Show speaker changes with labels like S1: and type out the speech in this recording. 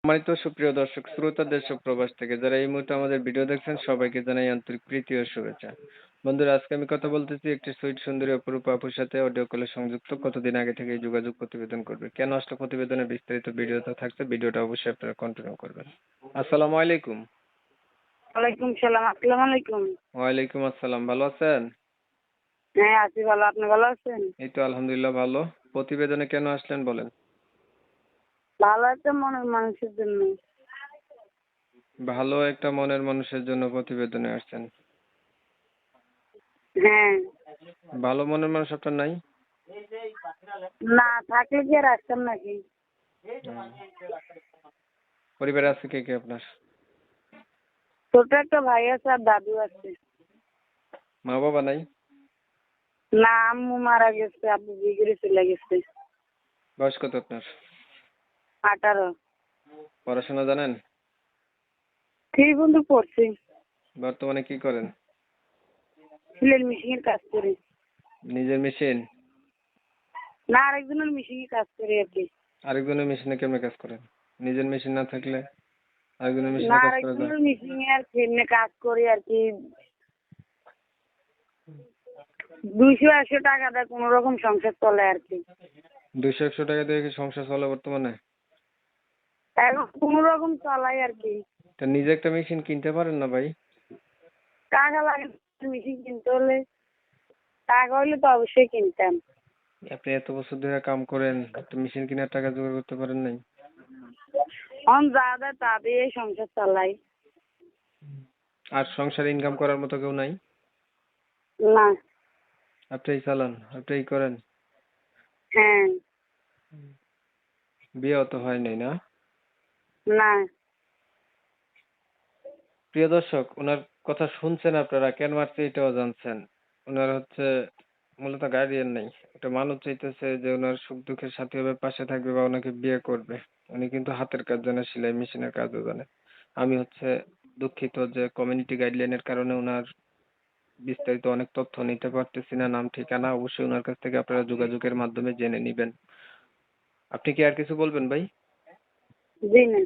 S1: সম্মানিত সুপ্রিয় দর্শক শ্রোতা দেশ ও প্রবাস থেকে যারা এই মুহূর্তে আমাদের ভিডিও দেখছেন সবাইকে জানাই আন্তরিক প্রীতি ও শুভেচ্ছা। বন্ধুরা, আজকে আমি কথা বলতেছি একটি সুইট সুন্দরী অপরূপা আপুর সাথে অডিও কলে সংযুক্ত, কতদিন আগে থেকে এই যোগাযোগ প্রতিবেদন করবে। কেন আসলে প্রতিবেদনের বিস্তারিত ভিডিওটা থাকছে, ভিডিওটা অবশ্যই আপনারা কন্টিনিউ করবেন। আসসালামু আলাইকুম।
S2: ওয়ালাইকুম সালাম। আসসালামু আলাইকুম।
S1: ওয়ালাইকুম আসসালাম, ভালো আছেন?
S2: হ্যাঁ, আছি ভালো। আপনি ভালো আছেন?
S1: এই তো আলহামদুলিল্লাহ ভালো। প্রতিবেদনে কেন আসলেন বলেন?
S2: ভালো একটা মনের মানুষের জন্য।
S1: ভালো একটা মনের মানুষের জন্য প্রতিবেদনে আসছেন।
S2: হ্যাঁ।
S1: ভালো মনের মানুষ আপনার নাই?
S2: না থাকলে কি আর আসতাম নাকি?
S1: পরিবারে আছে কে কে আপনার?
S2: ছোট একটা ভাই আছে আর দাদু আছে।
S1: মা বাবা নাই?
S2: না, আম্মু মারা গেছে, আব্বু বিয়ে করে চলে গেছে।
S1: বয়স কত আপনার?
S2: 18।
S1: পড়াশোনা জানেন?
S2: 3 বন্ধু পড়ছি।
S1: বর্তমানে কি করেন?
S2: সিলের মেশিনের কাজ করি।
S1: নিজের মেশিন?
S2: না, আরেকজনের মেশিনে কাজ করি আর কি।
S1: আরেকজনের মেশিনে কেমনে কাজ করেন? নিজের মেশিন না থাকলে আরেকজনের
S2: না,
S1: মেশিনে কাজ করা যায়?
S2: আরেকজনের মেশিনে আর কি এমনি কাজ করি আর কি। 200-100 টাকা দেয়, কোনো রকম সংসার চলে আর কি।
S1: 200-100 টাকা দিয়ে কি সংসার চলে বর্তমানে?
S2: এখন কোনো রকম চালাই আর কি।
S1: তা নিজে একটা মেশিন কিনতে পারেন না ভাই?
S2: টাকা লাগে মেশিন কিনতে হলে। টাকা হইলে তো অবশ্যই কিনতাম।
S1: আপনি এত বছর ধরে কাম করেন, একটা মেশিন কেনার টাকা জোগাড় করতে পারেন নাই?
S2: যা দেয় তা দিয়ে সংসার চালাই।
S1: আর সংসার ইনকাম করার মতো কেউ নাই?
S2: না।
S1: আপনিই চালান, আপনিই করেন?
S2: হ্যাঁ।
S1: বিয়েও তো হয় নাই না?
S2: না।
S1: প্রিয় দর্শক, ওনার কথা শুনছেন আপনারা, কেন মারছে এটাও জানছেন। ওনার হচ্ছে মূলত গার্ডিয়ান নেই, একটা মানুষ চাইতেছে যে ওনার সুখ দুঃখের সাথী হবে, পাশে থাকবে বা ওনাকে বিয়ে করবে। উনি কিন্তু হাতের কাজ জানে, সেলাই মেশিনের কাজও জানে। আমি হচ্ছে দুঃখিত যে কমিউনিটি গাইডলাইনের কারণে ওনার বিস্তারিত অনেক তথ্য নিতে পারতেছি না, নাম ঠিকানা। অবশ্যই ওনার কাছ থেকে আপনারা যোগাযোগের মাধ্যমে জেনে নিবেন। আপনি কি আর কিছু বলবেন ভাই?
S2: জি না।